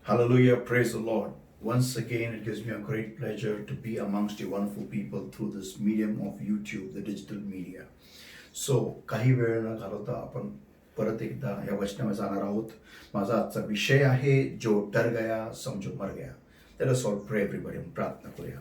Hallelujah, praise the Lord. Once again, it gives me a great pleasure to be amongst you wonderful people through this medium of YouTube, the digital media. So, काही वेळ न घालवता आपण परत एकदा या वचनावर जाणार आहोत. माझा आजचा विषय आहे जो डर गया समझो मर गया. Let us all pray everybody. प्रार्थना करूया.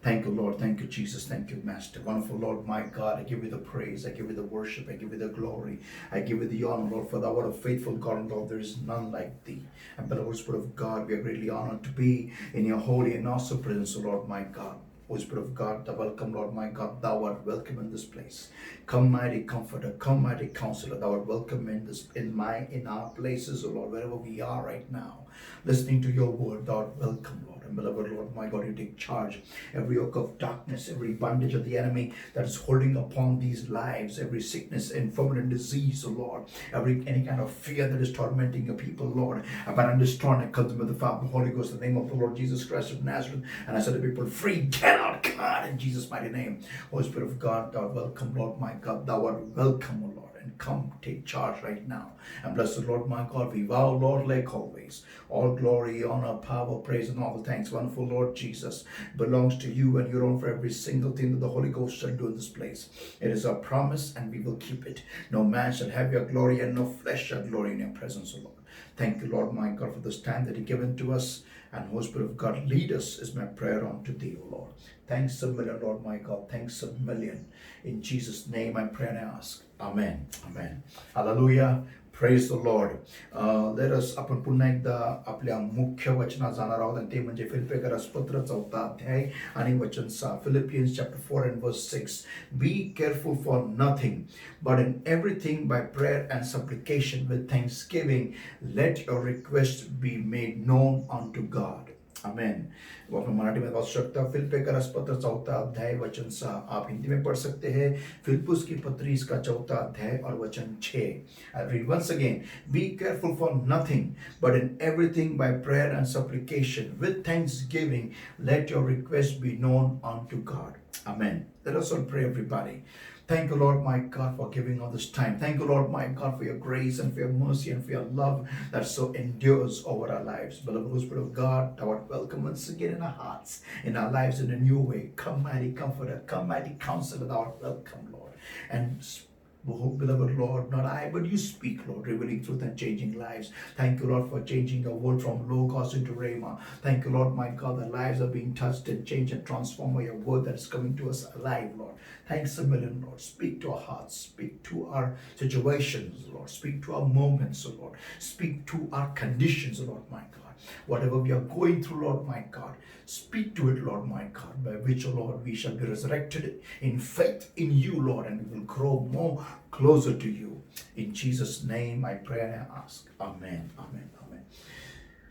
Thank you, Lord. Thank you, Jesus. Thank you, Master. Wonderful Lord, my God. I give you the praise. I give you the worship. I give you the glory. I give you the honor, Lord, for thou art a faithful God, and Lord, there is none like thee. And by the Holy Spirit of God, we are greatly honored to be in your holy and awesome presence, O Lord, my God. Holy Spirit of God, thou welcome, Lord, my God. Thou art welcome in this place. Come, mighty Comforter. Come, mighty Counselor. Thou art welcome in our places, O Lord, wherever we are right now. Listening to your word, thou art welcome, Lord. And beloved Lord, my God, you take charge. Every yoke of darkness, every bondage of the enemy that is holding upon these lives, every sickness, infirmity, and disease, oh Lord, any kind of fear that is tormenting your people, Lord, about destroying it comes with the Father, the Holy Ghost, in the name of the Lord Jesus Christ of Nazareth. And I said to people, free, get out, God, in Jesus' mighty name. Holy Spirit of God, thou art welcome, Lord, my God, thou art welcome, O Lord. And come, take charge right now. And bless the Lord, my God. We vow, Lord, like always. All glory, honor, power, praise, and all the thanks, wonderful Lord Jesus, belongs to you and your own for every single thing that the Holy Ghost shall do in this place. It is our promise, and we will keep it. No man shall have your glory, and no flesh shall glory in your presence, O Lord. Thank you, Lord, my God, for this time that you given to us. And Holy Spirit of God, lead us is my prayer unto thee, O Lord. Thanks a million, Lord, my God. Thanks a million. In Jesus' name I pray and I ask. Amen. Amen. Hallelujah. Praise the Lord. Let us आपण पुन्हा एकदा आपल्या मुख्य वचनात जाणार आहोत, आणि ते म्हणजे फिलिप्पियस पत्र 4 अध्याय आणि वचन 6. Philippians chapter 4 and verse 6. Be careful for nothing, but in everything by prayer and supplication with thanksgiving, let your requests be made known unto God. Amen. वो आप मराठी में पढ़ सकते हैं. फिलिप्पियस पत्र 4 अध्याय वचन 6. आप हिंदी में पढ़ सकते हैं. फिलिप्पुस की पत्री इसका 4 अध्याय और वचन 6. I read once again. Be careful for nothing, but in everything by prayer and supplication with thanksgiving, let your requests be known unto God. Amen. Let us all pray, everybody. Thank you, Lord, my God, for giving all this time. Thank you, Lord, my God, for your grace and for your mercy and for your love that so endures over our lives. Beloved Holy Spirit of God, thou art welcome once again in our hearts, in our lives in a new way. Come, mighty Comforter, come, mighty Counselor, thou art welcome, Lord. And oh, beloved Lord, not I, but you speak, Lord, revealing truth and changing lives. Thank you, Lord, for changing your word from Logos into Rhema. Thank you, Lord, my God, that lives are being touched and changed and transformed by your word that is coming to us alive, Lord. Thanks a million, Lord. Speak to our hearts. Speak to our situations, Lord. Speak to our moments, oh Lord. Speak to our conditions, Lord, my God. Whatever we are going through, Lord, my God, speak to it, Lord, my God, by which, oh Lord, we shall be resurrected in faith in you, Lord, and we will grow more closer to you. In Jesus' name I pray and I ask. Amen. Amen. Amen.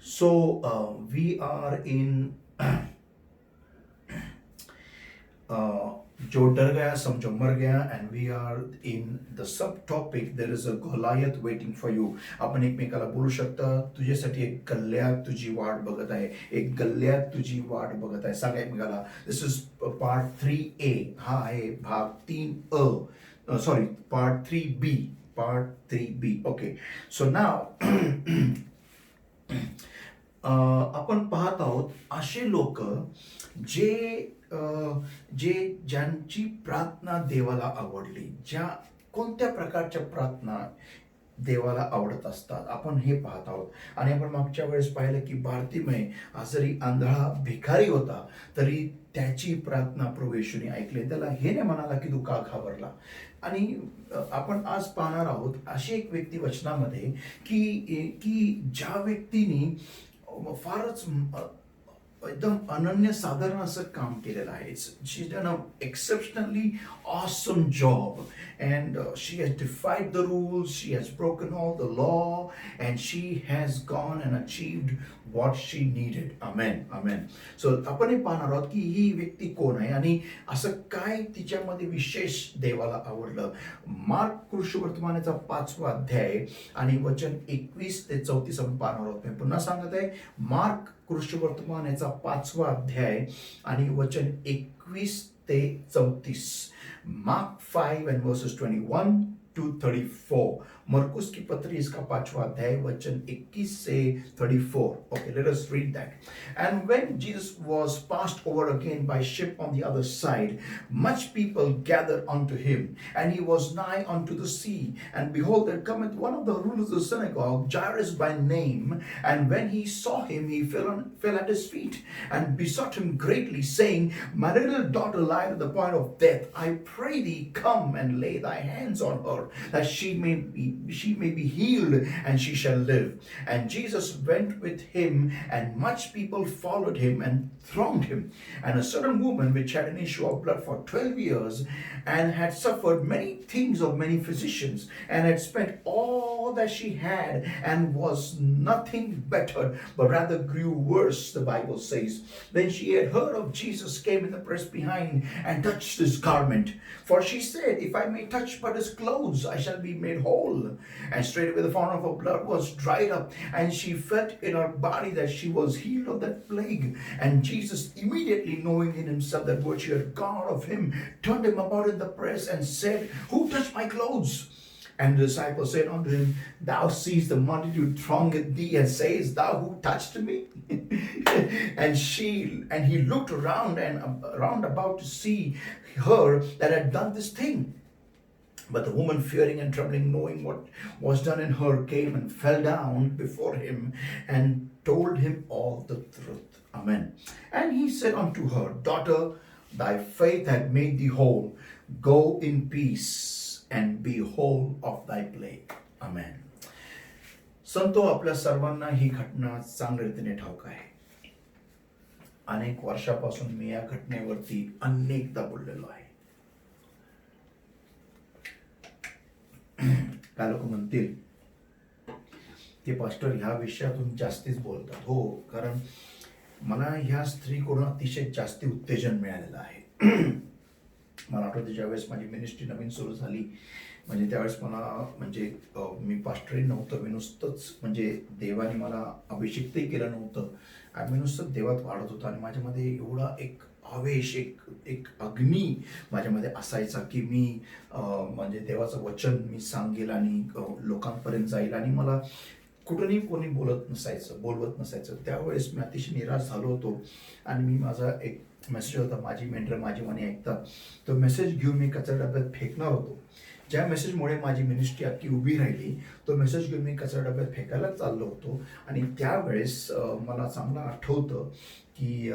So we are in जो डर गया समझो मर गया, and we are in the subtopic there is a Goliath waiting for you. आपण एकमेकाला बोलू शकता, तुझ्यासाठी एक गल्ल्यात तुझी वाट बघत आहे, एक गल्ल्यात तुझी वाट बघत आहे. सांगा एकमेकाला. This is part 3A. हा आहे भाग 3A. Sorry, part 3B. Part 3B. Okay. So नाव आपण पाहत आहोत असे लोक ज्यांची प्रार्थना देवाला आवडली. कोणत्या प्रकारच्या प्रार्थना देवाला आवडत असतात आपण हे पाहत आहोत. आणि आपण मागच्या वेळेस पाहिलं की बार्तिमेय हा जरी आंधळा भिकारी होता तरी त्याची प्रार्थना प्रभू येशूने ऐकली. त्याला हे नाही म्हणाला की तू का घाबरला. आणि आपण आज पाहणार आहोत अशी एक व्यक्ती वचनामध्ये की ज्या व्यक्तीने फारच एकदम अनन्यसाधारण असं काम केलेलं आहे. She done a exceptionally awesome job, and she has defied the rules, she has broken all the law, and she has gone and achieved what she needed. Amen. Amen. So आपण हे पाहणार आहोत की ही व्यक्ती कोण आहे आणि असं काय तिच्यामध्ये विशेष देवाला आवडलं. मार्क कृष्णवर्तमानाचा 5वा अध्याय आणि वचन 21 ते 34 आपण पाहणार आहोत. मी पुन्हा सांगत आहे, मार्क कृष्णवर्तमानाचा 5वा अध्याय आणि वचन 21 ते 34. Mark 5 and verses 21 to 34. मरकुस की पत्री इसका 5वां अध्याय वचन 21 से 34. Okay, let us read that. And when Jesus was passed over again by ship on the other side, much people gathered unto him, and he was nigh unto the sea. And behold, there cometh one of the rulers of the synagogue, Jairus by name, and when he saw him, he fell at his feet, and besought him greatly, saying, My little daughter lieth at the point of death. I pray thee, come and lay thy hands on her, that she may be healed, and she shall live. And Jesus went with him, and much people followed him and thronged him. And a certain woman which had an issue of blood for 12 years, and had suffered many things of many physicians, and had spent all that she had, and was nothing bettered, but rather grew worse, the Bible says. When she had heard of Jesus, came in the press behind, and touched his garment. For she said, If I may touch but his clothes, I shall be made whole. And straightway the fountain of her blood was dried up, and she felt in her body that she was healed of that plague. And Jesus, immediately knowing in himself that virtue had gone out of him, turned him about in the press, and said, Who touched my clothes? And the disciples said unto him, Thou seest the multitude throngeth thee, and sayest thou, Who touched me? and he looked around and round about to see her that had done this thing. But the woman, fearing and trembling, knowing what was done in her, came and fell down before him, and told him all the truth. Amen. And he said unto her, Daughter, thy faith hath made thee whole. Go in peace, and be whole of thy plague. Amen. संतो, आपल्या सर्वांना ही घटना चांगल्या रीतीने ठाऊक आहे. अनेक वर्षापासून मी या घटनेवरती अनेकदा बोललेलो आहे. काय लोक म्हणतील की पास्टर ह्या विषयातून जास्तीच बोलतात. हो, कारण मला ह्या स्त्रीकडून अतिशय जास्ती उत्तेजन मिळालेलं आहे. मला आठवते ज्यावेळेस माझी मिनिस्ट्री नवीन सुरू झाली, म्हणजे त्यावेळेस मला मी पास्टरही नव्हतं, मी नुसतंच देवाने मला अभिषेकही केलं नव्हतं, आणि मी नुसतं देवात वाढत होतो. आणि माझ्यामध्ये एवढा एक आवेश, एक अग्नी माझ्यामध्ये असायचा की मी देवाचं वचन मी सांगेल आणि लोकांपर्यंत जाईल, आणि मला कुठूनही कोणी बोलवत नसायचं. त्यावेळेस मी अतिशय निराश झालो होतो, आणि मी माझा एक मेसेज होता, माझी मेंढरं माझी मने ऐकतात, तो मेसेज घेऊन मी कचरा डब्यात फेकणार होतो. ज्या मेसेजमुळे माझी मिनिस्ट्री अख्खी उभी राहिली, तो मेसेज घेऊन मी कचरा डब्यात फेकायला चाललो होतो. आणि त्यावेळेस मला चांगलं आठवतं की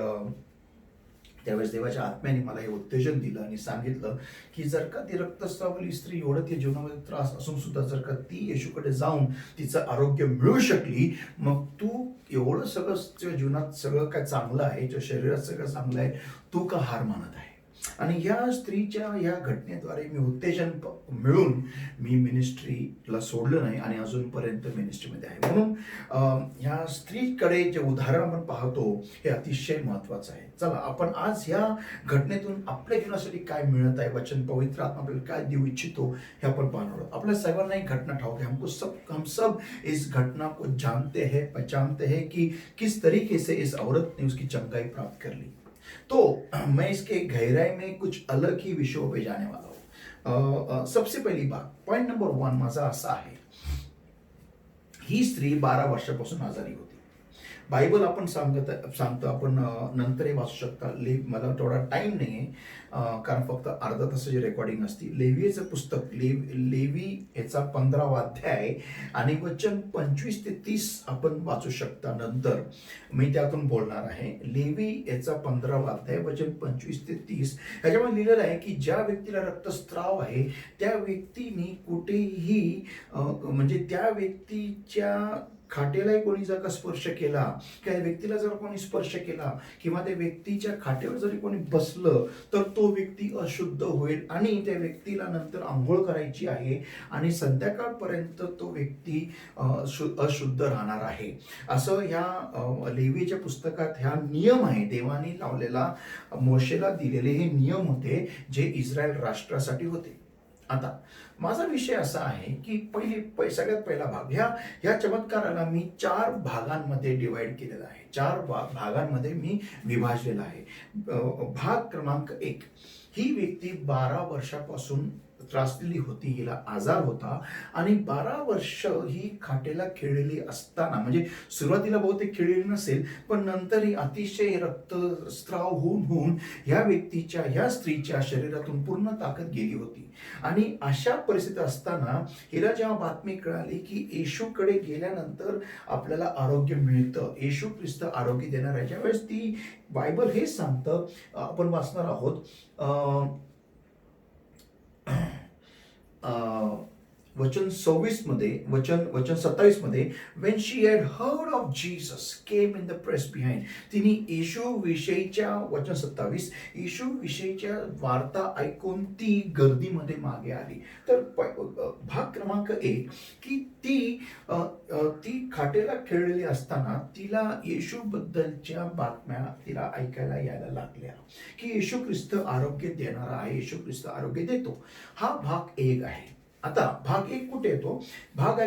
त्यावेळेस देवाच्या आत्म्याने मला हे उत्तेजन दिलं आणि सांगितलं की जर का ती रक्तस्रावली स्त्री एवढं ती जीवनामध्ये त्रास असून सुद्धा जर का ती येशूकडे जाऊन तिचं आरोग्य मिळू शकली, मग तू एवढं सगळं तुझ्या जीवनात सगळं काय चांगलं आहे, तुझ्या शरीरात सगळं चांगलं आहे, तू का हार मानत आहे? आणि या स्त्रीच्या या घटनेद्वारे मी उत्तेजन मिळून मी मिनिस्ट्रीला सोडलं नाही आणि अजूनपर्यंत मिनिस्ट्रीमध्ये आहे. म्हणून ह्या स्त्रीकडे जे उदाहरण आपण पाहतो हे अतिशय महत्वाचं आहे. चला, आपण आज ह्या घटनेतून आपल्या जीवनासाठी काय मिळत आहे, वचन पवित्र आत्मा आपल्याला काय देऊ इच्छितो हे आपण पाहणार आहोत. आपल्या सर्वांना एक घटना ठाऊक है, हम सब इस घटना को जानते हैं, पहचानते हैं कि किस तरीके से इस औरत ने उसकी चंगाई प्राप्त कर ली. तो मैं इसके गहराई में कुछ अलग ही विषयों पे जाने वाला हूं. सबसे पहली बात, पॉइंट नंबर 1 माझा असा आहे, ही स्त्री 12 वर्षापासून आजारी होती. बायबल आपण सांगतो, आपण नंतरही वाचू शकता. मला थोडा टाइम नाही आहे, कारण फक्त अर्धा तासाची रेकॉर्डिंग असते. लेवीचं पुस्तक लेवी याचा 15वा अध्याय आणि वचन 25 ते 30 आपण वाचू शकता. नंतर मी त्यातून बोलणार आहे. लेवी याचा 15वा अध्याय वचन 25 ते 30 ह्याच्यामध्ये लिहिलेलं आहे की ज्या व्यक्तीला रक्तस्राव आहे त्या व्यक्तीने कुठेही त्या व्यक्तीच्या खाटेलाही कोणी जर का स्पर्श केला, त्या व्यक्तीला जर कोणी स्पर्श केला किंवा त्या व्यक्तीच्या खाटेवर जरी कोणी बसलं तर तो व्यक्ती अशुद्ध होईल आणि त्या व्यक्तीला नंतर आंघोळ करायची आहे आणि संध्याकाळपर्यंत तो व्यक्ती अशुद्ध राहणार आहे. असं ह्या लेवीच्या पुस्तकात ह्या नियम आहे, देवाने लावलेला, मोशेला दिलेले हे नियम होते जे इस्रायल राष्ट्रासाठी होते. आता माझा विषय असा आहे की सगळ्यात पहिला भाग, ह्या चमत्काराला मी 4 भागांमध्ये डिवाइड केलेला आहे, 4 भागांमध्ये मी विभाजलेला आहे. भाग क्रमांक 1, ही व्यक्ती 12 वर्षापासून त्रासलेली होती, हिला आजार होता आणि 12 वर्ष ही खाटेला खिळलेली असताना, म्हणजे सुरुवातीला बहुतेक खिळलेली नसेल, पण नंतर ही अतिशय रक्तस्राव होऊन होऊन ह्या व्यक्तीच्या, ह्या स्त्रीच्या शरीरातून पूर्ण ताकद गेली होती. आणि अशा परिस्थितीत असताना हिला जेव्हा बातमी कळाली की येशूकडे गेल्यानंतर आपल्याला आरोग्य मिळतं, येशू ख्रिस्त आरोग्य देणार आहे, ज्यावेळेस ती, बायबल हेच सांगतं, आपण वाचणार आहोत वचन 26 मध्ये, वचन 27 मध्ये, when she had heard of Jesus came in the press behind. तिने येशू विषयीच्या, वचन 27, येशू विषयीच्या वार्ता ऐकून ती गर्दीमध्ये मागे आली. तर भाग क्रमांक 1 की ती खाटेला खेळलेली असताना तिला येशू बद्दलच्या बातम्या तिला ऐकायला यायला लागल्या की येशू ख्रिस्त आरोग्य देणारा आहे, येशू ख्रिस्त आरोग्य देतो. हा भाग 1 आहे. आता भाग 1 कुठे येतो? भाग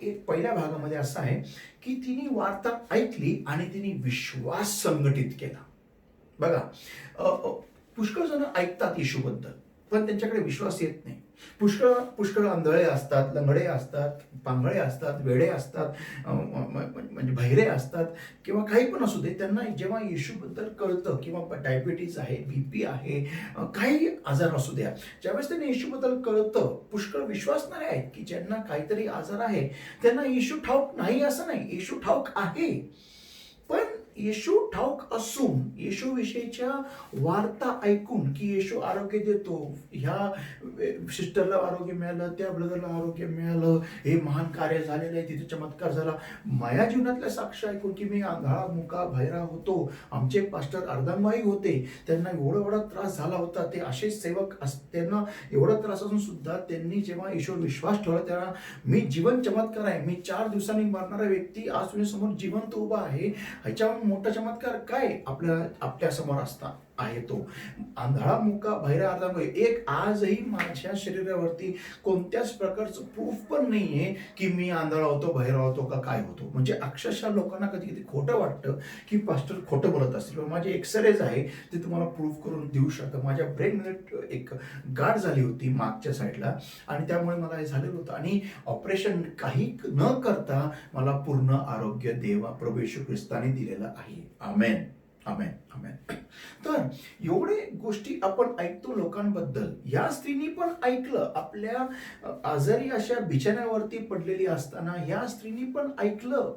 1 पहिल्या भागामध्ये असा आहे की तिने वार्ता ऐकली आणि तिने विश्वास संघटित केला. बघा, पुष्कळ जण ऐकतात येशूबद्दल, पण त्यांच्याकडे विश्वास येत नाही. पुष्कळ आंधळे असतात, लंगडे असतात, पांगळे असतात, वेडे असतात, म्हणजे बहिरे असतात, किंवा काही पण असू दे, त्यांना जेव्हा येशूबद्दल कळतं, किंवा डायबिटीज आहे, बीपी आहे, काही आजार असू द्या, ज्यावेळेस त्यांना येशूबद्दल कळतं, पुष्कळ विश्वासणारे आहेत की ज्यांना काहीतरी आजार आहे, त्यांना येशू ठाऊक नाही असं नाही, येशू ठाऊक आहे. पण येशू ठाऊक असून येशू विषयीच्या वार्ता ऐकून की येशू आरोग्य देतो, ह्या सिस्टरला आरोग्य मिळालं, त्या ब्रदरला आरोग्य मिळालं, हे महान कार्य झालेलं आहे, तिथे चमत्कार झाला, माझ्या जीवनातल्या साक्ष ऐकून की मी आंधळा, मुका, बहिरा होतो, आमचे पास्टर अर्धांगवाई होते, त्यांना एवढा त्रास झाला होता, ते असेच सेवक त्यांना एवढा त्रास असून सुद्धा त्यांनी जेव्हा येशूवर विश्वास ठेवला, त्यांना मी जीवन चमत्कार आहे, मी 4 दिवसांनी मरणारा व्यक्ती आज तुझ्यासमोर जिवंत उभा आहे, ह्याच्यावर मोठा चमत्कार काय आपल्या समोर असता आहे. तो आंधळा, मुका, बहिरा, अर्धांगवाई, एक आजही माझ्या शरीरावरती कोणत्याच प्रकारचं प्रूफ पण नाहीये की मी आंधळा होतो, बहिरा होतो का काय होतो. म्हणजे अक्षरशः लोकांना कधी कधी खोटं वाटतं की पास्टर खोटं बोलत असतील, पण माझे एक्सरेज आहे ते तुम्हाला प्रूफ करून देऊ शकतं. माझ्या ब्रेनमध्ये एक गाठ झाली होती मागच्या साईडला, आणि त्यामुळे मला हे झालेलं होतं, आणि ऑपरेशन काही न करता मला पूर्ण आरोग्य देवा प्रभू येशू ख्रिस्ताने दिलेलं आहे. आमेन, आमेन, आमेन. तर एवढे गोष्टी आपण ऐकतो लोकांबद्दल. या स्त्रीनी पण ऐकलं, आपल्या आजारी अशा बिछाण्यावरती पडलेली असताना या स्त्रीनी पण ऐकलं.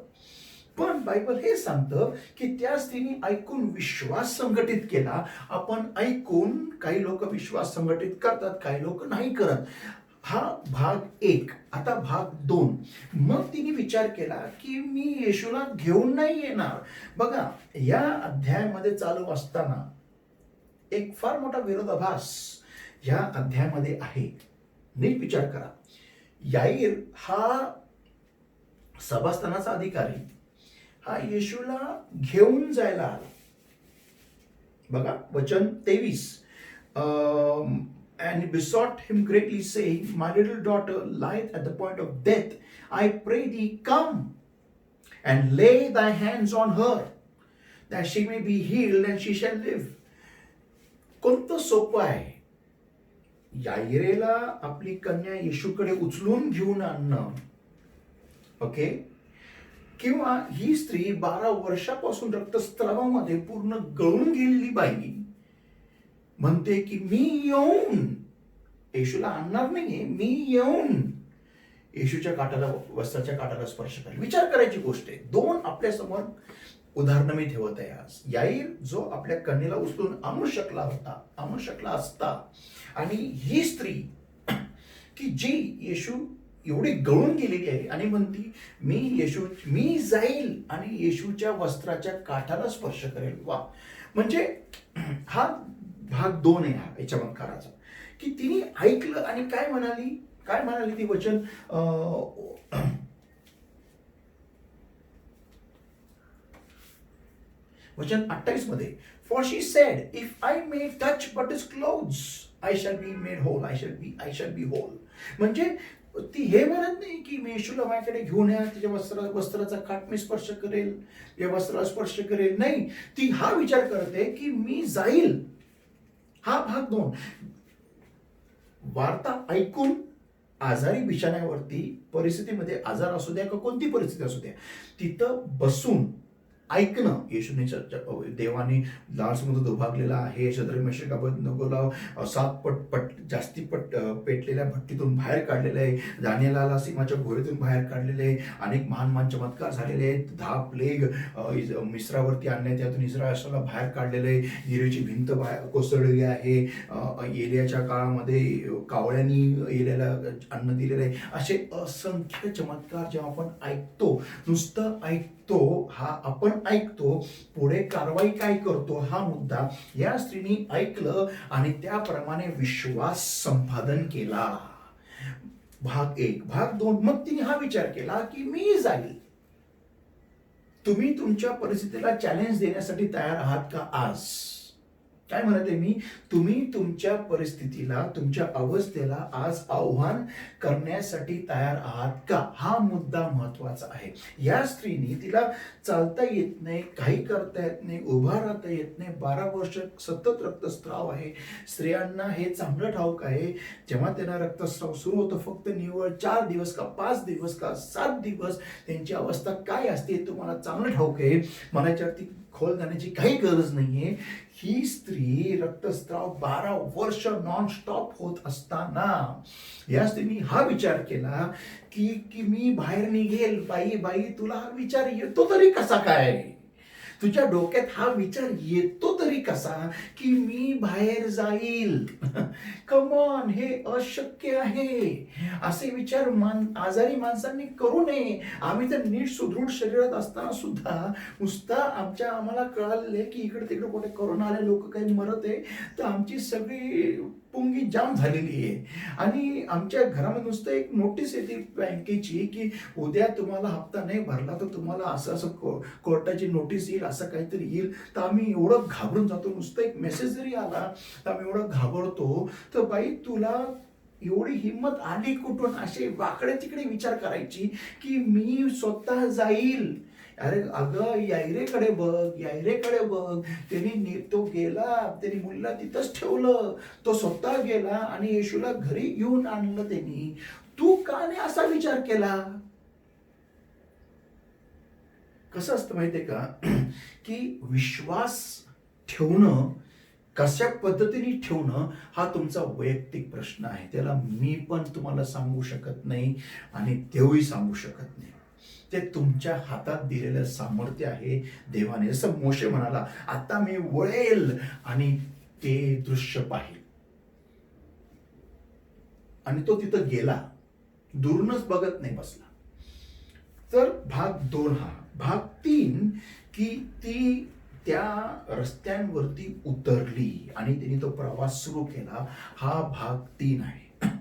पण बायबल हे सांगतं की त्या स्त्रीने ऐकून विश्वास संघटित केला. आपण ऐकून, काही लोक विश्वास संघटित करतात, काही लोक नाही करत. हा भाग 1. आता भाग 2. मग तिने विचार केला की मी येशूला घेऊन नाही येणार. बघा, या अध्यायामध्ये चालू असताना एक फार मोठा विरोधाभास या अध्यायामध्ये आहे. नीट विचार करा. याईर हा सभास्थानाचा अधिकारी, हा येशूला घेऊन जायला आला. बघा, वचन 23. And besought him greatly, saying, My little daughter lieth at the point of death. I pray thee, come and lay thy hands on her, that she may be healed and she shall live. कोणतं सोपं आहे? याईरेला आपली कन्या येशूकडे उचलून घेऊन आणणं, okay, किंवा ही स्त्री 12 वर्षापासून रक्तस्रावामध्ये पूर्ण गळून गेलेली बाई म्हणते की मी येऊन येशूला आणणार नाहीये, मी येऊन येशूच्या काठाला, वस्त्राच्या काठाला स्पर्श करेल. विचार करायची गोष्ट आहे. 2 आपल्या समोर उदाहरणं मी ठेवत आहे आज. याईर जो आपल्या कन्येला उचलून आणू शकला असता, आणि ही स्त्री की जी येशू एवढी गळून गेलेली आहे आणि म्हणती मी जाईल आणि येशूच्या वस्त्राच्या काठाला स्पर्श करेल. वा, म्हणजे हा भाग 2 आहे या चमत्काराचा, की तिने ऐकलं आणि काय म्हणाली ती वचन वचन 28 मध्ये, for she said, if I may touch but his clothes I shall be made whole, I shall be whole. म्हणजे ती हे म्हणत नाही की मी येशूला माझ्याकडे घेऊन या, तिच्या वस्त्राचा काठ मी स्पर्श करेल, या वस्त्राला स्पर्श करेल. नाही, ती हा विचार करते की मी जाईल. हा भाग 2. वार्ता ऐकून आजारी बिछाण्यावरती परिस्थितीमध्ये आजार असू द्या का कोणती परिस्थिती असू द्या तिथं बसून ऐकणं. येशूने देवाने लाल समुद्र दुभागलेला आहे, शद्रक मेशक अबेदनगोला 7 पट जास्ती पेटलेल्या भट्टीतून बाहेर काढलेलं आहे, दानिएलाला सिंहाच्या गुहेतून बाहेर काढलेले आहे, अनेक महान चमत्कार झालेले आहेत, 10 प्लेग मिस्रावरती आणले, त्यातून इस्रायला बाहेर काढलेलं आहे, हिरेची भिंत बाहेर कोसळलेली आहे, एलियाच्या काळामध्ये कावळ्यांनी एलियाला अन्न दिलेलं आहे. असे असंख्य चमत्कार जेव्हा आपण ऐकतो, नुसतं ऐकतो हा आपण ऐकतो, पुढे कारवाई काय करतो हा मुद्दा. या स्त्रीने ऐकलं आणि त्याप्रमाणे विश्वास संपादन केला. भाग 1. भाग 2, मग तिने हा विचार केला की मी जाईल. तुम्ही तुमच्या परिस्थितीला चॅलेंज देण्यासाठी तयार आहात का? आज काय म्हणते मी, तुम्ही तुमच्या परिस्थितीला, तुमच्या अवस्थेला आज आव्हान करण्यासाठी तयार आहात का? हा मुद्दा महत्वाचा आहे. या स्त्रीने, तिला चालता येत नाही, काही करता येत नाही, उभा राहता येत नाही, 12 वर्ष सतत रक्तस्राव आहे. स्त्रियांना हे चांगलं ठाऊक आहे, जेव्हा त्यांना रक्तस्राव सुरू होतं फक्त निव्वळ 4 दिवस का 5 दिवस का 7 दिवस त्यांची अवस्था काय असते तुम्हाला चांगलं ठाऊक आहे. मला याच्यावरती खोल जाण्याची काही गरज नाहीये. ही स्त्री रक्तस्राव 12 वर्ष नॉन स्टॉप होत असताना या स्त्रीने हा विचार केला की मी बाहेर निघेल. बाई तुला हा विचार येतो तरी कसा काय? तुझ्या डोक्यात हा विचार येतो तरी कसा की मी बाहेर जाईल? कमॉन, हे अशक्य आहे. असे विचार आजारी माणसांनी करू नये. आम्ही तर नीट सुदृढ शरीरात असताना सुद्धा नुसता आम्हाला कळाले की इकडे तिकडे कुठे कोरोना आले, लोक काही मरत आहे, तर आमची सगळी पुंगी जाम झालेली आहे. आणि आमच्या घरामध्ये नुसतं एक नोटीस येते बँकेची की उद्या तुम्हाला हप्ता नाही भरला तर तुम्हाला असं कोर्टाची नोटीस येईल, असं काहीतरी येईल. तर आम्ही एवढं घाबरून जातो. नुसतं एक मेसेज जरी आला तर आम्ही एवढं घाबरतो. तर बाई, तुला एवढी हिंमत आली कुठून असे वाकडे तिकडे विचार करायची की मी स्वतः जाईल? अरे अगं, यायरेकडे बघ. त्यांनी तो गेला, त्यांनी मुलीला तिथंच ठेवलं, तो स्वतः गेला आणि येशूला घरी घेऊन आणलं त्यांनी. तू का नाही असा विचार केला? कसं असतं माहितीये का की विश्वास ठेवणं, कशा पद्धतीने ठेवणं हा तुमचा वैयक्तिक प्रश्न आहे. त्याला मी पण तुम्हाला सांगू शकत नाही आणि देवही सांगू शकत नाही. ते तुमच्या हातात दिलेलं सामर्थ्य आहे देवाने. जसं मोशे म्हणाला, आता मी वळेल आणि ते दृश्य पाहिल. आणि तो तिथं गेला, दूरनच बघत नाही बसला. तर भाग 2 हा. भाग 3 की ती त्या रस्त्यांवरती उतरली आणि तिने तो प्रवास सुरू केला. हा भाग 3 आहे.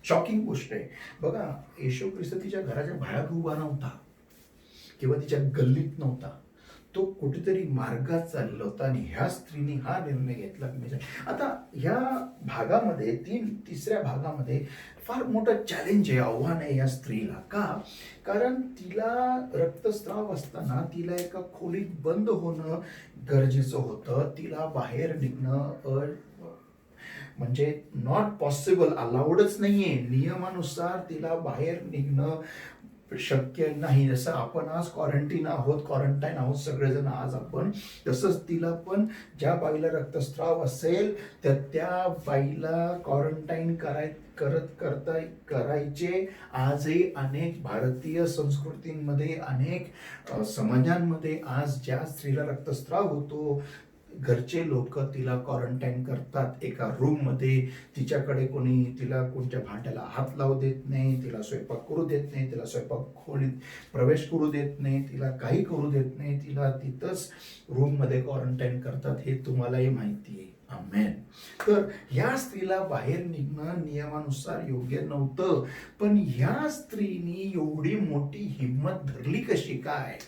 शॉकिंग गोष्ट आहे बघा. येशू ख्रिस्त तिच्या घराच्या बाहेर उभा नव्हता किंवा तिच्या गल्लीत नव्हता. तो कुठेतरी मार्गात चालला होता आणि ह्या स्त्रीने हा निर्णय घेतला की आता ह्या भागामध्ये 3-3 भागामध्ये फार मोठं चॅलेंज आहे, आव्हान आहे या स्त्रीला. का? कारण तिला रक्तस्राव असताना तिला एका खोलीत बंद होणं गरजेचं होतं. तिला बाहेर निघणं म्हणजे नॉट पॉसिबल, अलाउडच नाहीये. नियमानुसार तिला बाहेर निघणं शक्य नाही. जसं आपण आज क्वारंटाईन आहोत सगळेजण आज आपण, तसंच तिला पण ज्या बाईला रक्तस्राव असेल तर त्या बाईला क्वारंटाईन करायचे. आजही अनेक भारतीय संस्कृतींमध्ये, अनेक समाजांमध्ये आज ज्या स्त्रीला रक्तस्राव होतो घरचे लोक तिला क्वारंटाईन करतात एका रूम मध्ये. तिच्याकडे तिला कोणत्या भांड्याला हात लावू देत नाही, तिला स्वयंपाक करू देत नाही, तिला स्वयंपाक खोलीत प्रवेश करू देत नाही, तिला काही करू देत नाही. तिला तिथंच रूम मध्ये क्वारंटाईन करतात. हे तुम्हालाही माहिती आहे. आमेन. तर ह्या स्त्रीला बाहेर निघणं नियमानुसार योग्य नव्हतं. पण ह्या स्त्रीने एवढी मोठी हिंमत धरली कशी काय?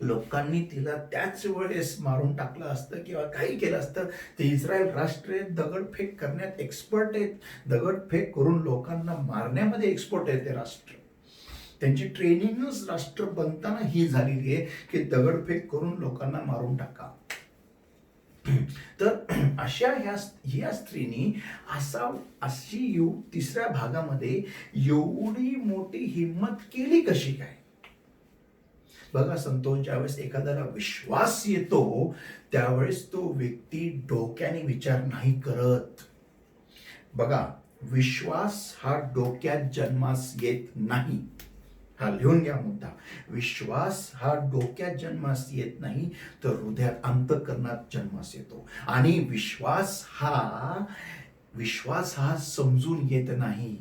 लोकांनी तिला त्याच वेळेस मारून टाकलं असतं किंवा काही केलं असतं. ते इस्रायल राष्ट्र दगडफेक करण्यात एक्सपर्ट आहेत. दगडफेक करून लोकांना मारण्यामध्ये एक्सपर्ट आहे ते राष्ट्र. त्यांची ट्रेनिंगच राष्ट्र बनताना ही झालेली आहे की दगडफेक करून लोकांना मारून टाका. तर ह्या स्त्रीनी अशी तिसऱ्या भागामध्ये एवढी मोठी हिंमत केली कशी काय? बघा संतोष, ज्यावेळेस एखाद्याला विश्वास येतो त्यावेळेस तो व्यक्ती डोक्याने विचार नाही करत. बघा, विश्वास हा डोक्यात जन्मास येत नाही. हा लिहून घ्या मुद्दा. विश्वास हा डोक्यात जन्मास येत नाही, तर हृदयात अंतःकरणात जन्मास येतो. आणि विश्वास हा समजून येत नाही.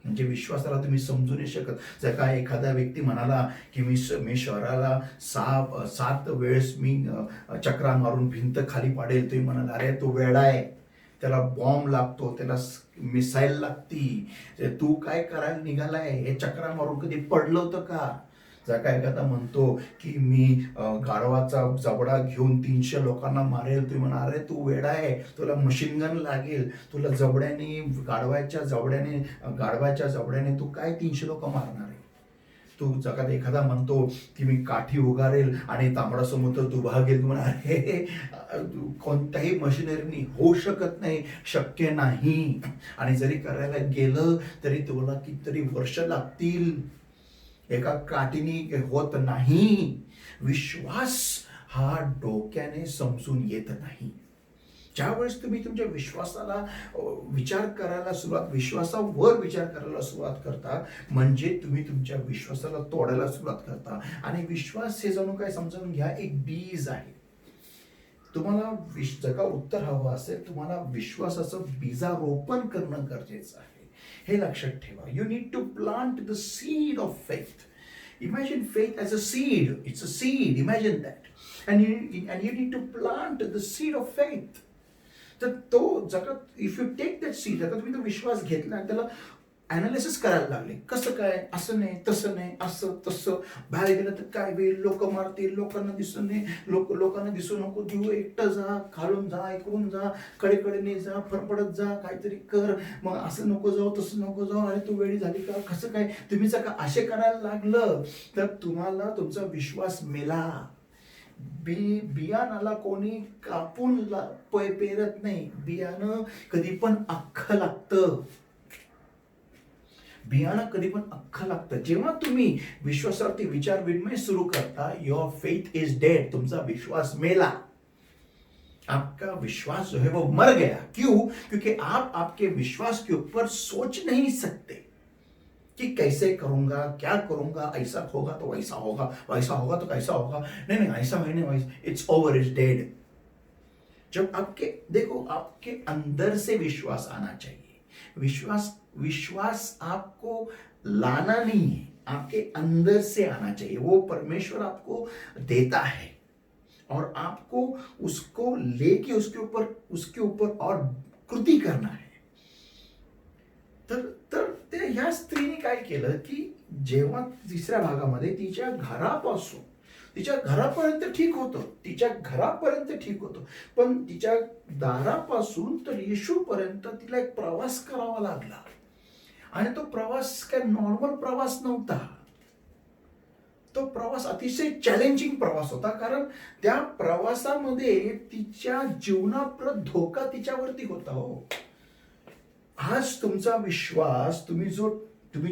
म्हणजे विश्वासाला तुम्ही समजू नाही शकत. जर का एखादा व्यक्ती म्हणाला की मी शहराला 7 वेळेस मी चक्रा मारून भिंत खाली पाडेल, तुम्ही म्हणाल अरे तो वेडा आहे, त्याला बॉम्ब लागतो, त्याला मिसाईल लागती, तू काय करायला निघालाय, हे चक्रा मारून कधी पडलं होतं का? जर का एखादा म्हणतो की मी गाढवाचा जबडा घेऊन 300 लोकांना मारेल, तुम्ही म्हणा अरे तू वेडा आहे, तुला मशीन गन लागेल, तुला गाढवाच्या जबड्याने तू काय 300 लोक मारणार आहे? तू जगात एखादा म्हणतो की मी काठी उगारेल आणि तांबडा समुद्र दुभागेल, म्हणा अरे कोणत्याही मशिनरीनी होऊ शकत नाही, शक्य नाही. आणि जरी करायला गेलं तरी तुला कितीतरी वर्ष लागतील, एका काठीने होत नाही. विश्वास हा डोक्याने समजून येत नाही. ज्यावेळेस तुम्ही तुमच्या विश्वासावर विचार करायला सुरुवात करता, म्हणजे तुम्ही तुमच्या विश्वासाला तोडायला सुरुवात करता. आणि विश्वास हे जणू काय समजून घ्या एक बीज आहे. तुम्हाला जर का उत्तर हवं असेल, तुम्हाला विश्वासाचं बीजारोपण करणं गरजेचं आहे. हे लक्षात ठेवा. You need to plant the seed of faith. Imagine faith as a seed. It's a seed. Imagine that. And you need to plant the seed of faith. तर तो जगात if you take that seed, जगात तुम्ही तो विश्वास घेतला, त्याला analysis करायला लागले, कसं काय, असं नाही तसं नाही, असं तसं, बाहेर गेलं तर काय होईल, लोक मारतील, लोकांना दिसू नये, लोकांना दिसू नको देऊ, एकटं जा, खालून जा, इकडून जा, कडेकडेने जा, फरफडत जा, काहीतरी कर, मग असं नको जाऊ, तसं नको जाऊ, अरे तू वेळी झाली का, कसं काय. तुम्ही जर का असे करायला लागलं तर तुम्हाला तुमचा विश्वास मेला. बियाणाला कोणी कापून पेरत नाही. बियाणं कधी पण अख्खं लागतं. जेव्हा तुम्ही विश्वासावरती विचार विनिमय सुरू करता, योर फेथ इज डेड. तुमचा विश्वास मेला. आपका विश्वास जो है वो मर गया. क्यों? क्योंकि आप आपके विश्वास के ऊपर सोच नहीं सकते कि कैसे करूंगा, क्या करूंगा, ऐसा होगा तो वैसा होगा, वैसा होगा तो कैसा होगा, नहीं ऐसा नहीं, वैसा. It's over, it's dead. जब आपके अंदर से विश्वास आना चाहिए. विश्वास आपको लाना नहीं है, आपके अंदर से आना चाहिए. वो परमेश्वर आपको देता है और आपको उसको लेके उसके ऊपर और कृती करना है. तर ह्या स्त्रीने काय केलं की जेव्हा तिसऱ्या भागामध्ये तिच्या घरापर्यंत ठीक होतं, पण तिच्या दारापासून तर येशूपर्यंत तिला एक प्रवास करावा लागला. आणि तो प्रवास काय नॉर्मल प्रवास नव्हता. तो प्रवास अतिशय चॅलेंजिंग प्रवास होता. कारण त्या प्रवासामध्ये तिच्या जीवनाप्रत धोका तिच्यावरती होता. हो, आज तुमचा विश्वास, तुम्ही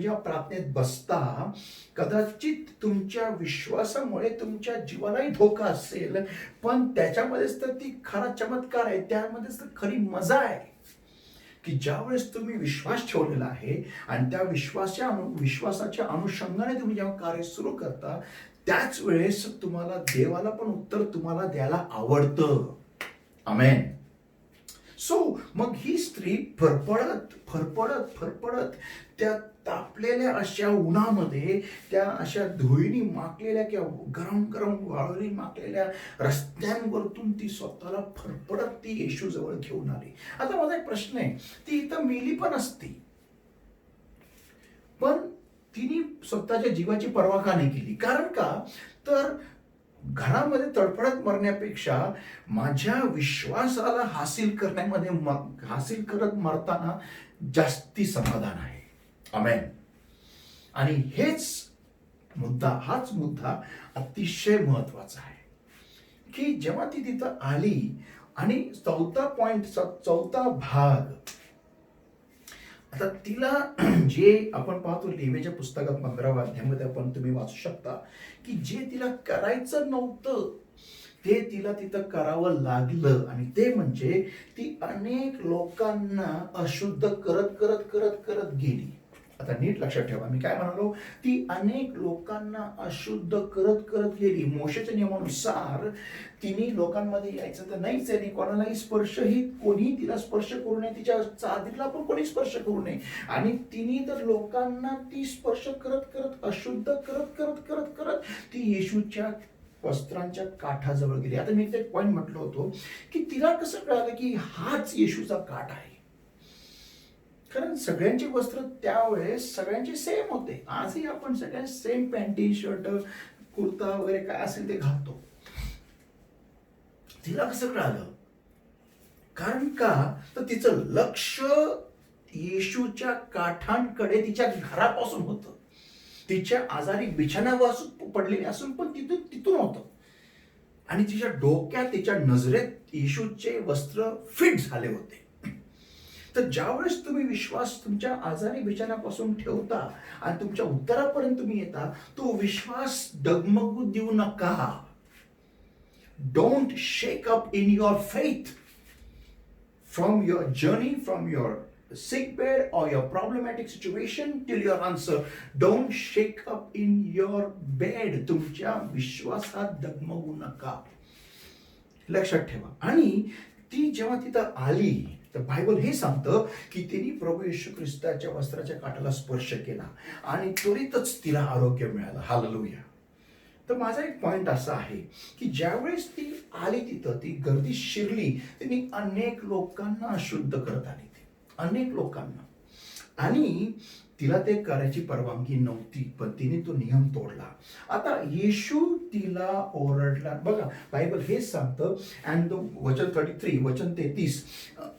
जेव्हा प्रार्थनेत बसता, कदाचित तुमच्या विश्वासामुळे तुमच्या जीवालाही धोका असेल, पण त्याच्यामध्येच तर ती खरा चमत्कार आहे, त्यामध्येच तर खरी मजा आहे की ज्यावेळेस तुम्ही विश्वास ठेवलेला आहे आणि त्या विश्वासाच्या अनुषंगाने तुम्ही जेव्हा कार्य सुरू करता, त्याच वेळेस तुम्हाला देवाला पण उत्तर तुम्हाला द्यायला आवडतं. आमेन. सो मग ही स्त्री फरफडत त्या तापलेल्या अशा उन्हामध्ये, त्या अशा धुळीनी माकलेल्या किंवा गरम वाळूनी माकलेल्या रस्त्यांवरतून ती स्वतःला फरफडत ती येशू जवळ घेऊन आली. आता माझा एक प्रश्न आहे, ती इथं मेली पण असती, पण तिने स्वतःच्या जीवाची पर्वा का नाही केली? कारण का तर घरामध्ये तडफडत मरण्यापेक्षा माझ्या विश्वासाला हासिल करत मरताना जास्ती समाधान आहे. आमेन. आणि हाच मुद्दा अतिशय महत्वाचा आहे की जेव्हा ती तिथं आली आणि चौथा पॉइंट, चौथा भाग, आता तिला जे आपण पाहतो लेवीच्या पुस्तकात 15व्या अध्यायामध्ये आपण तुम्ही वाचू शकता की जे तिला करायचं नव्हतं ते तिला तिथं करावं लागलं, आणि ते म्हणजे ती अनेक लोकांना अशुद्ध करत करत करत करत गेली. आता नीट लक्षात ठेवा मी काय म्हणालो, ती अनेक लोकांना अशुद्ध करत करत गेली. मोशेच्या नियमानुसार तिने लोकांमध्ये यायचं तर नाहीच आहे, कोणालाही स्पर्शही, कोणी तिला स्पर्श करू नये, तिच्या चादरीला पण कोणी स्पर्श करू नये, आणि तिने तर लोकांना ती स्पर्श करत करत अशुद्ध करत करत करत करत ती येशूच्या वस्त्रांच्या काठाजवळ गेली. आता मी एक पॉइंट म्हटलं होतो की तिला कसं कळालं की हाच येशूचा काठ आहे, कारण सगळ्यांचे वस्त्र त्यावेळेस सगळ्यांचे सेम होते. आजही आपण सगळ्या सेम पॅन्टी शर्ट कुर्ता वगैरे काय असेल ते घालतो. तिला कसं कळालं? कारण का तर तिचं लक्ष येशूच्या काठांकडे तिच्या घरापासून होतं. तिच्या आजारी बिछाण्यावर पडलेली असून पण तिथून होतं, आणि तिच्या डोक्यात, तिच्या नजरेत येशूचे वस्त्र फिट झाले होते. तर ज्यावेळेस तुम्ही विश्वास तुमच्या आजारी बिछाण्यापासून ठेवता आणि तुमच्या उत्तरापर्यंत तुम्ही येता, तो विश्वास डगमगू देऊ नका. Don't shake up in your faith from your journey, from your sick bed or your problematic situation till your answer. Don't shake up in your bed. तुमच्या विश्वासात डगमगू नका. लक्षात ठेवा. आणि ती जेव्हा तिथं आली तर बायबल हे सांगतं की तिने प्रभू येशू ख्रिस्ताच्या वस्त्राच्या काठाला स्पर्श केला आणि त्वरितच तिला आरोग्य मिळालं. हालेलुया. तर माझा एक पॉइंट असा आहे की ज्यावेळेस ती आली तिथं, ती गर्दी शिरली, तिने अनेक लोकांना अशुद्ध करत आली, अनेक लोकांना, आणि तिला ते करायची परवानगी नव्हती, पण तिने तो नियम तोडला. आता येशू तिला ओरडला. बघा बायबल हेच सांगतं, अँड वचन 33, वचन 33,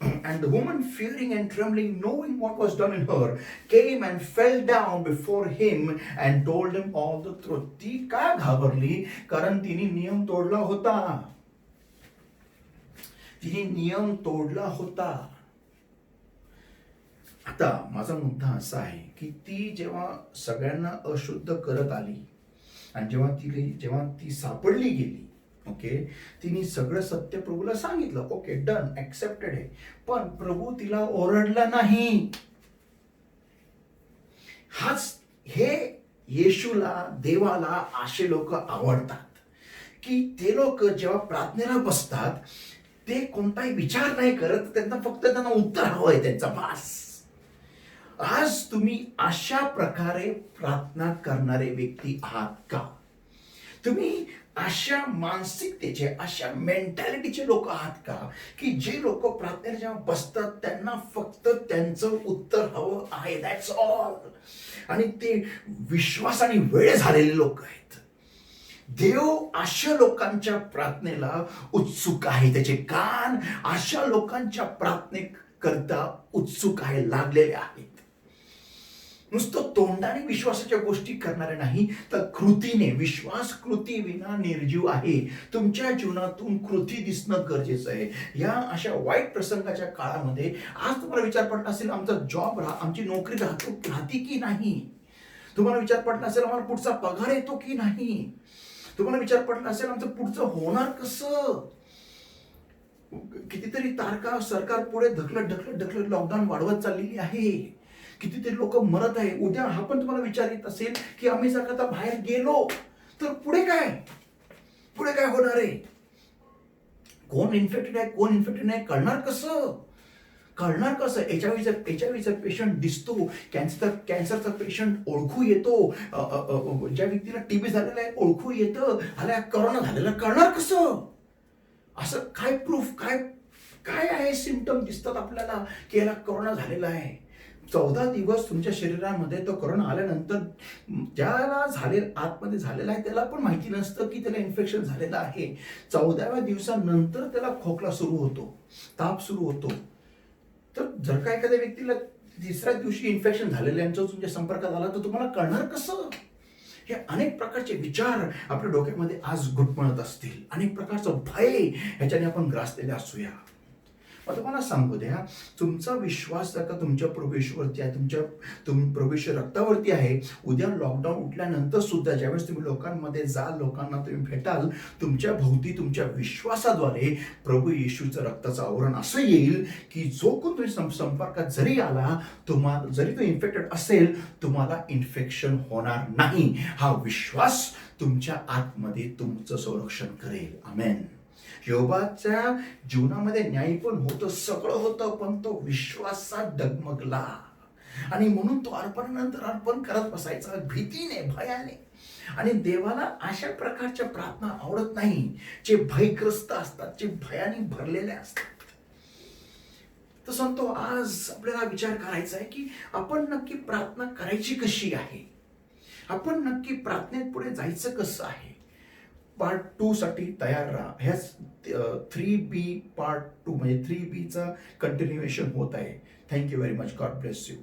and the woman fearing and trembling knowing what was done in her came and fail down before him and told him all the truth. ती का घाबरली? कारण तिने नियम तोडला होता. तिने नियम तोडला होता. आता माझा मुद्दा असा आहे की ती जेव्हा सगळ्यांना अशुद्ध करत आली आणि जेव्हा ती सापडली गेली, ओके, तिने सगळं सत्य प्रभूला सांगितलं, ओके डन, ऍक्सेप्टेड आहे, पण प्रभू तिला ओरडला नाही. हे येशूला, देवाला असे लोक आवडतात की ते लोक जेव्हा प्रार्थनेला बसतात ते कोणताही विचार नाही करत, त्यांना उत्तर हवंय, त्यांचा भास. आज तुम्ही अशा प्रकारे प्रार्थना करणारे व्यक्ती आहात का? तुम्ही अशा मानसिकतेचे, अशा मेंटॅलिटीचे लोक आहात का की जे लोक प्रार्थनेला जेव्हा बसतात त्यांना फक्त त्यांचं उत्तर हवं आहे, दॅट्स ऑल, आणि ते विश्वासाने वेळ झालेले लोक आहेत. देव अशा लोकांच्या प्रार्थनेला उत्सुक आहे, त्याचे कान अशा लोकांच्या प्रार्थनेकरता उत्सुक आहे, लागलेले आहेत. नुसतं तोंडाने विश्वासाच्या गोष्टी करणारे नाही, तर कृतीने. विश्वास कृती विना निर्जीव आहे. तुमच्या जीवनातून कृती दिसणं गरजेचं आहे. या अशा वाईट प्रसंगाच्या काळामध्ये आज तुम्हाला विचार पडला असेल, आमचा जॉब आमची नोकरी राहते की नाही? तुम्हाला विचार पडला असेल, आम्हाला पुढचा पगार येतो की नाही? तुम्हाला विचार पडला असेल, आमचं पुढचं होणार कसं? कितीतरी तारखा सरकार पुढे ढकलत लॉकडाऊन वाढवत चाललेली आहे. कितीतरी लोक मरत आहे. उद्या हा पण तुम्हाला विचार येत असेल की आम्ही जर का बाहेर गेलो तर पुढे काय होणार आहे? कोण इन्फेक्टेड आहे, कोण इन्फेक्टेड नाही, कळणार कसं? एचआयव्हीचा पेशंट दिसतो, कॅन्सरचा पेशंट ओळखू येतो, ज्या व्यक्तीला टीबी झालेला आहे ओळखू येतं, करोना झालेला, कळणार कसं? असं काय प्रूफ, काय आहे, सिम्पटम दिसतात आपल्याला की याला करोना झालेला आहे. 14 दिवस तुमच्या शरीरामध्ये तो करोना आल्यानंतर ज्याला आतमध्ये झालेला आहे त्याला पण माहिती नसतं की त्याला इन्फेक्शन झालेलं आहे. 14व्या दिवसानंतर त्याला खोकला सुरू होतो, ताप सुरू होतो. तर जर का एखाद्या व्यक्तीला 3ऱ्या दिवशी इन्फेक्शन झालेल्यांचा तुमच्या संपर्कात आला तर तुम्हाला कळणार कसं? हे अनेक प्रकारचे विचार आपल्या डोक्यामध्ये आज घुटमळत असतील, अनेक प्रकारचं भय ह्याच्याने आपण ग्रासलेले असूया. मग तुम्हाला सांगू द्या, तुमचा विश्वास जर का तुमच्या प्रभू येशूवरती आहे, प्रभू येशू रक्तावरती आहे, उद्या लॉकडाऊन उठल्यानंतर सुद्धा ज्यावेळेस तुम्ही लोकांमध्ये जाल, लोकांना तुम्ही भेटाल, तुमच्या भोवती तुमच्या विश्वासाद्वारे प्रभू येशूचं रक्ताचं आवरण असं येईल की जो कोण तुम्ही संपर्कात जरी आला, तुम्हाला जरी तो इन्फेक्टेड असेल, तुम्हाला इन्फेक्शन होणार नाही. हा विश्वास तुमच्या आतमध्ये तुमचं संरक्षण करेल. आमेन. योबाच्या जीवनामध्ये न्याय पण होतं, सगळं होतं, पण तो विश्वासात डगमगला आणि म्हणून तो अर्पणानंतर अर्पण करत बसायचा भीतीने, भयाने. आणि देवाला अशा प्रकारच्या प्रार्थना आवडत नाही, जे भयग्रस्त असतात, जे भयाने भरलेले असतात. तर सांगतो आज आपल्याला विचार करायचा आहे की आपण नक्की प्रार्थना करायची कशी आहे, आपण नक्की प्रार्थनेत पुढे जायचं कसं आहे. पार्ट 2 साठी तयार राहा. ह्याच 3B पार्ट 2 म्हणजे 3B चा कंटिन्युएशन होत आहे. Thank you very much. God bless you.